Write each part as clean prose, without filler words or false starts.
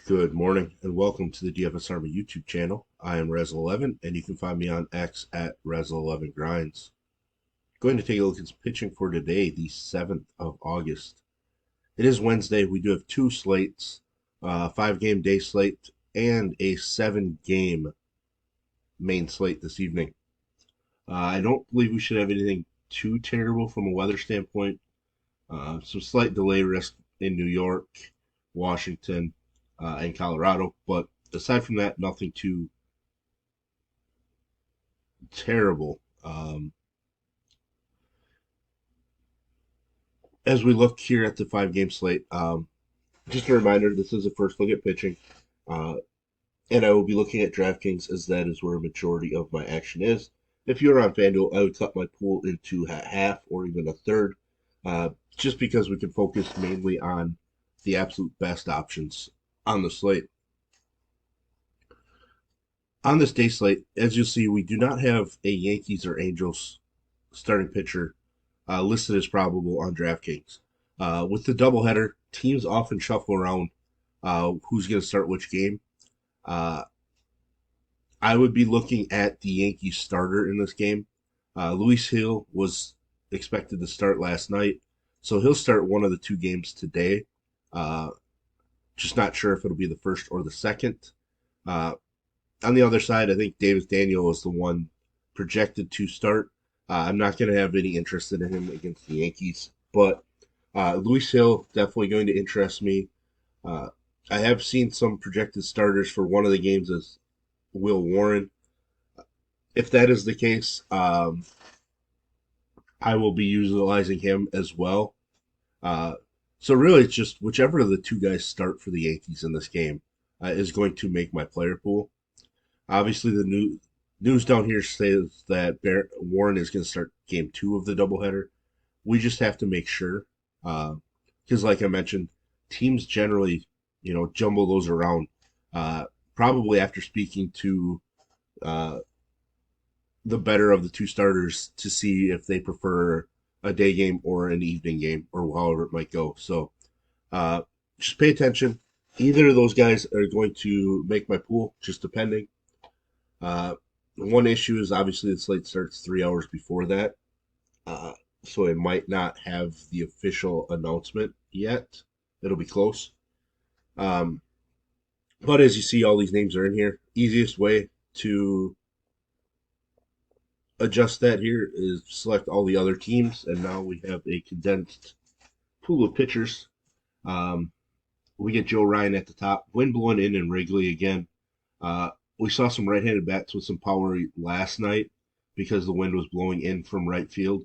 Good morning and welcome to the DFS Army YouTube channel. I am Razzle11 and you can find me on X at Razzle11Grinds. Going to take a look at some pitching for today, the 7th of August. It is Wednesday. We do have two slates, a 5-game day slate and a 7-game main slate this evening. I don't believe we should have anything too terrible from a weather standpoint. Some slight delay risk in New York, Washington, and Colorado. But aside from that, nothing too terrible. As we look here at the 5-game slate, just a reminder this is a first look at pitching. Uh, and I will be looking at DraftKings as that is where a majority of my action is. If you're on FanDuel, I would cut my pool into half or even a third, just because we can focus mainly on the absolute best options on the slate. On this day slate, as you'll see, we do not have a Yankees or Angels starting pitcher listed as probable on DraftKings. With the doubleheader, teams often shuffle around who's going to start which game. Uh, I would be looking at the Yankees starter in this game. Luis Hill was expected to start last night, so he'll start one of the two games today. Uh, just not sure if it'll be the first or the second. Uh, on the other side, I think Davis Daniel is the one projected to start. I'm not going to have any interest in him against the Yankees, but Luis Hill definitely going to interest me. Uh, I have seen some projected starters for one of the games as Will Warren. If that is the case, I will be utilizing him as well. Uh, so really, it's just whichever of the two guys start for the Yankees in this game is going to make my player pool. Obviously, the news down here says that Warren is going to start game two of the doubleheader. We just have to make sure, because like I mentioned, teams generally, jumble those around. Probably after speaking to uh, the better of the two starters to see if they prefer a day game or an evening game or however it might go. So uh, just pay attention. Either of those guys are going to make my pool, just depending. Uh, One issue is obviously the slate starts 3 hours before that, uh, so it might not have the official announcement yet. It'll be close. Um, but as you see, all these names are in here. Easiest way to adjust that here is select all the other teams, and now we have a condensed pool of pitchers. Um, we get Joe Ryan at the top. Wind blowing in Wrigley again. Uh, we saw some right-handed bats with some power last night because the wind was blowing in from right field.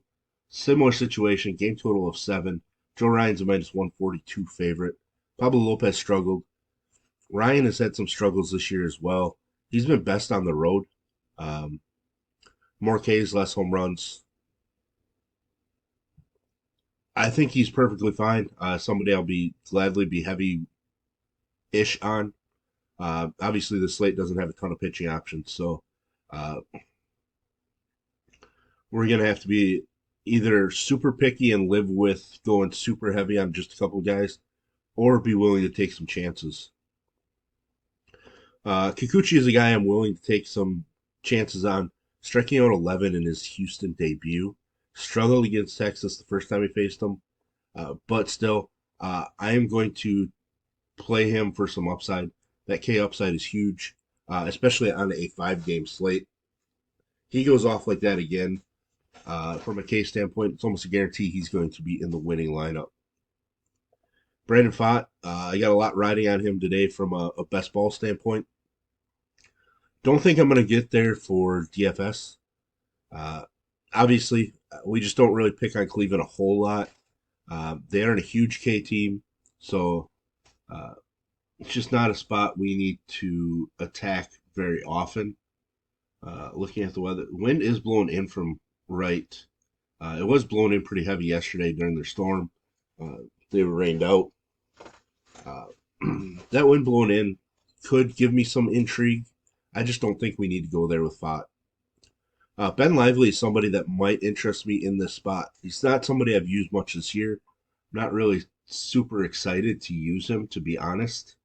Similar situation, game total of 7. Joe Ryan's a minus 142 favorite. Pablo Lopez struggled. Ryan has had some struggles this year as well. He's been best on the road. Um, More Ks, less home runs. I think he's perfectly fine. Somebody I'll be gladly be heavy-ish on. Obviously, the slate doesn't have a ton of pitching options, so uh, we're going to have to be either super picky and live with going super heavy on just a couple guys, or be willing to take some chances. Kikuchi is a guy I'm willing to take some chances on, striking out 11 in his Houston debut. Struggled against Texas the first time he faced them, but still, I am going to play him for some upside. That K upside is huge, especially on a 5-game slate. He goes off like that again. From a K standpoint, it's almost a guarantee he's going to be in the winning lineup. Brandon Pfaadt, I got a lot riding on him today from a best ball standpoint. Don't think I'm going to get there for DFS. Uh, Obviously, we just don't really pick on Cleveland a whole lot. They aren't a huge K team, so uh, it's just not a spot we need to attack very often. Looking at the weather, wind is blowing in from right. It was blowing in pretty heavy yesterday during their storm. Uh, they were rained out. Uh, that wind blowing in could give me some intrigue. I just don't think we need to go there with Fott. Ben Lively is somebody that might interest me in this spot. He's not somebody I've used much this year. I'm not really super excited to use him, to be honest.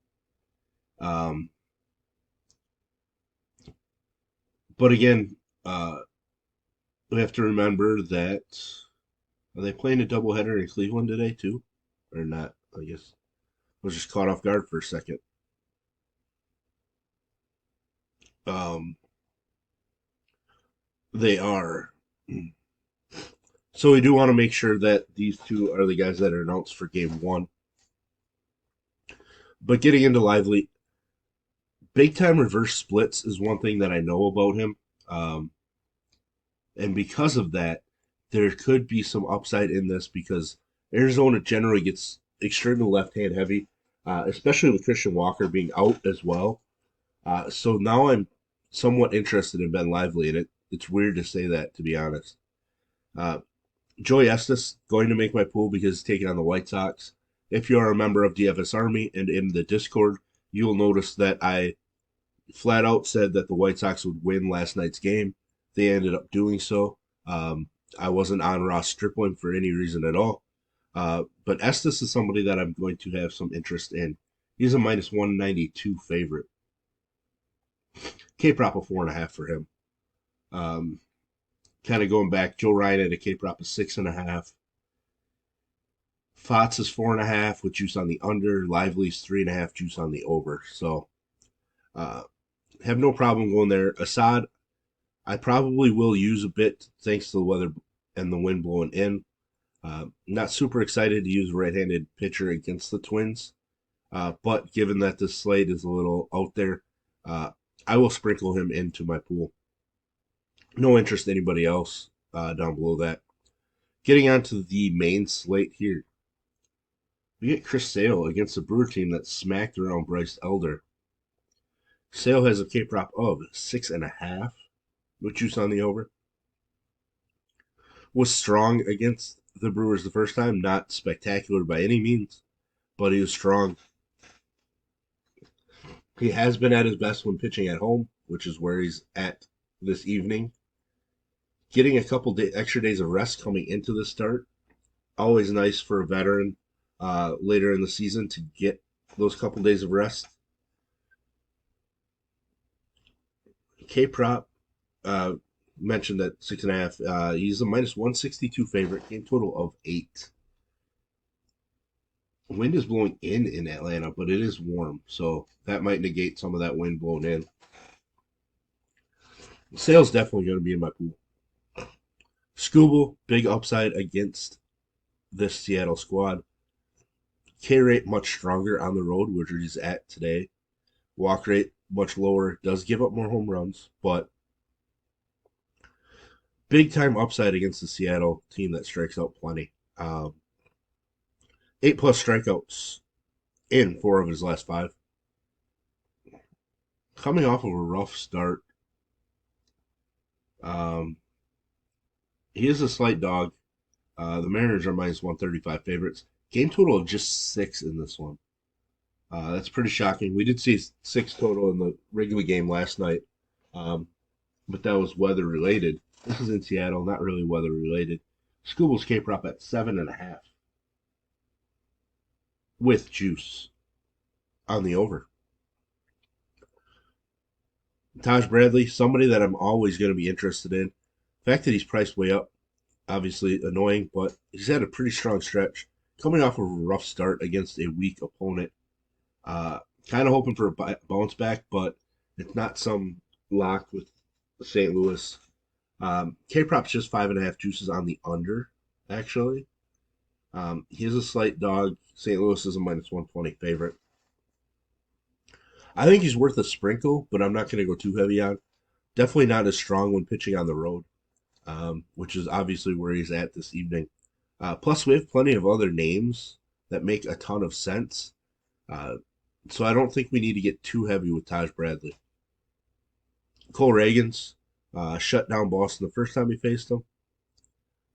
Um, but again, uh, we have to remember that are they playing a doubleheader in Cleveland today too, or not? I guess I was just caught off guard for a second. Um, they are. So we do want to make sure that these two are the guys that are announced for game one. But getting into Lively, big time reverse splits is one thing that I know about him. Um, and because of that, there could be some upside in this because Arizona generally gets extremely left hand heavy, especially with Christian Walker being out as well. So now I'm somewhat interested in Ben Lively, and it's weird to say that, to be honest. Uh, Joey Estes going to make my pool because he's taking on the White Sox. If you are a member of DFS Army and in the Discord, you will notice that I flat out said that the White Sox would win last night's game. They ended up doing so. I wasn't on Ross Stripling for any reason at all. But Estes is somebody that I'm going to have some interest in. He's a minus 192 favorite. K prop of 4.5 for him. Um, Kind of going back, Joe Ryan at a K prop of 6.5. Fox is 4.5 with juice on the under. Lively's 3.5 juice on the over. So uh, have no problem going there. Assad, I probably will use a bit thanks to the weather and the wind blowing in. Not super excited to use a right-handed pitcher against the Twins, but given that this slate is a little out there, uh, I will sprinkle him into my pool. No interest in anybody else down below that. Getting onto the main slate here, we get Chris Sale against a Brewer team that smacked around Bryce Elder. Sale has a K prop of 6.5 with juice on the over. Was strong against the Brewers the first time, not spectacular by any means, but he was strong. He has been at his best when pitching at home, which is where he's at this evening. Getting a couple extra days of rest coming into the start, always nice for a veteran later in the season to get those couple days of rest. K prop uh, mentioned at 6.5. He's a minus 162 favorite. Game total of 8. Wind is blowing in Atlanta, but it is warm, so that might negate some of that wind blowing in. Sale's definitely going to be in my pool. Scooble, big upside against this Seattle squad. K rate much stronger on the road, which he's at today. Walk rate much lower, does give up more home runs, but big time upside against the Seattle team that strikes out plenty. 8+ strikeouts in 4 of his last 5. Coming off of a rough start, um, he is a slight dog. The Mariners are minus 135 favorites. Game total of just 6 in this one. That's pretty shocking. We did see 6 total in the regular game last night, um, but that was weather related. This is in Seattle, not really weather related. Scooble's K prop at 7.5 with juice on the over. Taj Bradley, somebody that I'm always going to be interested in. The fact that he's priced way up, obviously annoying, but he's had a pretty strong stretch. Coming off of a rough start against a weak opponent. Uh, Kind of hoping for a bounce back, but it's not some lock with St. Louis. K prop's just 5.5 juices on the under, actually. He is a slight dog. St. Louis is a minus 120 favorite. I think he's worth a sprinkle, but I'm not going to go too heavy on. Definitely not as strong when pitching on the road, which is obviously where he's at this evening. Plus, we have plenty of other names that make a ton of sense. Uh, so I don't think we need to get too heavy with Taj Bradley. Cole Reagans shut down Boston the first time he faced them.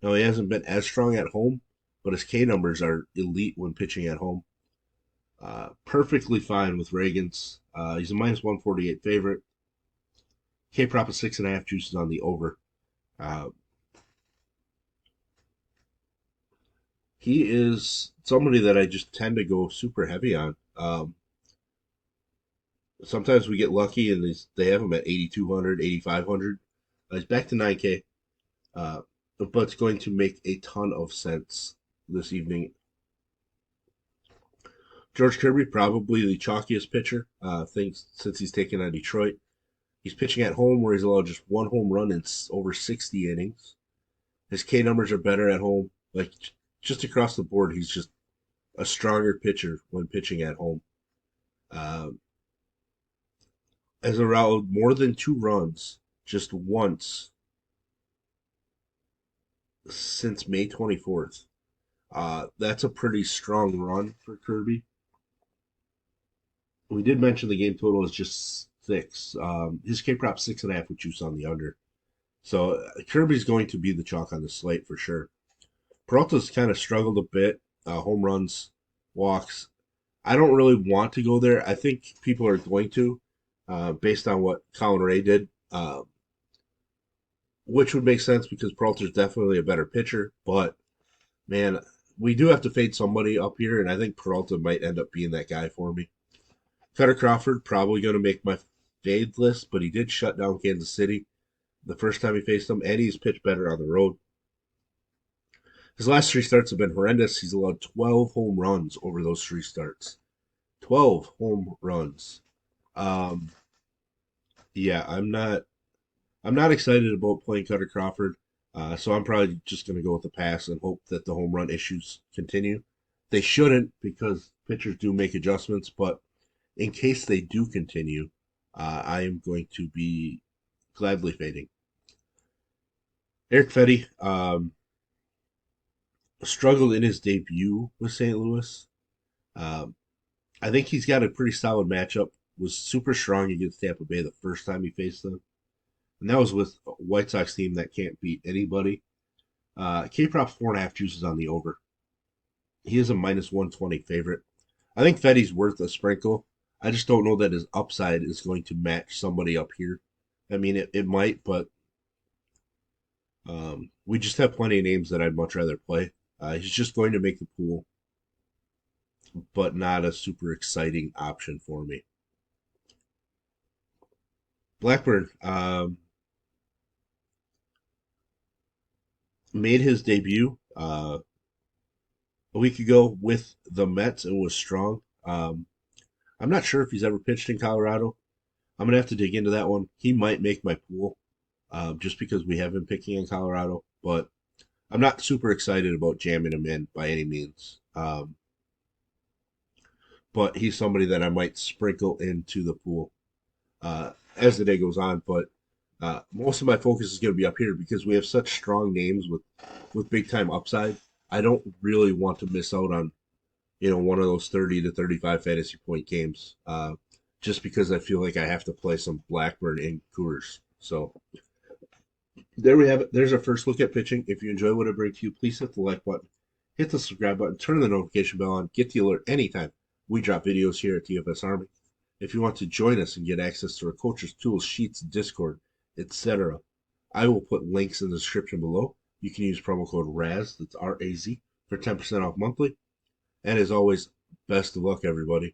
Now, he hasn't been as strong at home, but his K numbers are elite when pitching at home. Perfectly fine with Reagans. He's a minus 148 favorite. K prop of 6.5 juices on the over. Uh, he is somebody that I just tend to go super heavy on. Sometimes we get lucky and they have him at 8,200, 8,500. He's back to 9K, uh, but it's going to make a ton of sense this evening. George Kirby, probably the chalkiest pitcher, thinks since he's taken on Detroit. He's pitching at home where he's allowed just one home run in over 60 innings. His K numbers are better at home. Like just across the board, he's just a stronger pitcher when pitching at home. Um, has allowed more than 2 runs just once since May 24th. That's a pretty strong run for Kirby. We did mention the game total is just 6. His K prop 6.5 with juice on the under. So Kirby's going to be the chalk on the slate for sure. Peralta's kind of struggled a bit. Home runs, walks. I don't really want to go there. I think people are going to, based on what Colin Ray did, which would make sense because Peralta's definitely a better pitcher. But man, we do have to fade somebody up here, and I think Peralta might end up being that guy for me. Cutter Crawford probably going to make my fade list, but he did shut down Kansas City the first time he faced them, and he's pitched better on the road. His last 3 starts have been horrendous. He's allowed 12 home runs over those 3 starts. 12 home runs. Um, yeah, I'm not excited about playing Cutter Crawford. So I'm probably just going to go with the pass and hope that the home run issues continue. They shouldn't because pitchers do make adjustments, but in case they do continue, I am going to be gladly fading. Eric Fetty struggled in his debut with St. Louis. Um, I think he's got a pretty solid matchup. Was super strong against Tampa Bay the first time he faced them, and that was with a White Sox team that can't beat anybody. K prop 4.5 juices on the over. He is a minus 120 favorite. I think Fetty's worth a sprinkle. I just don't know that his upside is going to match somebody up here. I mean, it might, but we just have plenty of names that I'd much rather play. He's just going to make the pool, but not a super exciting option for me. Blackburn made his debut a week ago with the Mets and was strong. I'm not sure if he's ever pitched in Colorado. I'm gonna have to dig into that one. He might make my pool just because we have been picking in Colorado, but I'm not super excited about jamming him in by any means. But he's somebody that I might sprinkle into the pool as the day goes on. But most of my focus is going to be up here because we have such strong names with big time upside. I don't really want to miss out on one of those 30 to 35 fantasy point games just because I feel like I have to play some Blackburn in Coors. So there we have it. There's our first look at pitching. If you enjoy what I bring to you, please hit the like button, hit the subscribe button, turn the notification bell on, get the alert anytime we drop videos here at DFS Army. If you want to join us and get access to our coaches, tools, sheets, Discord, etc., I will put links in the description below. You can use promo code RAZ, that's R-A-Z, for 10% off monthly. And as always, best of luck, everybody.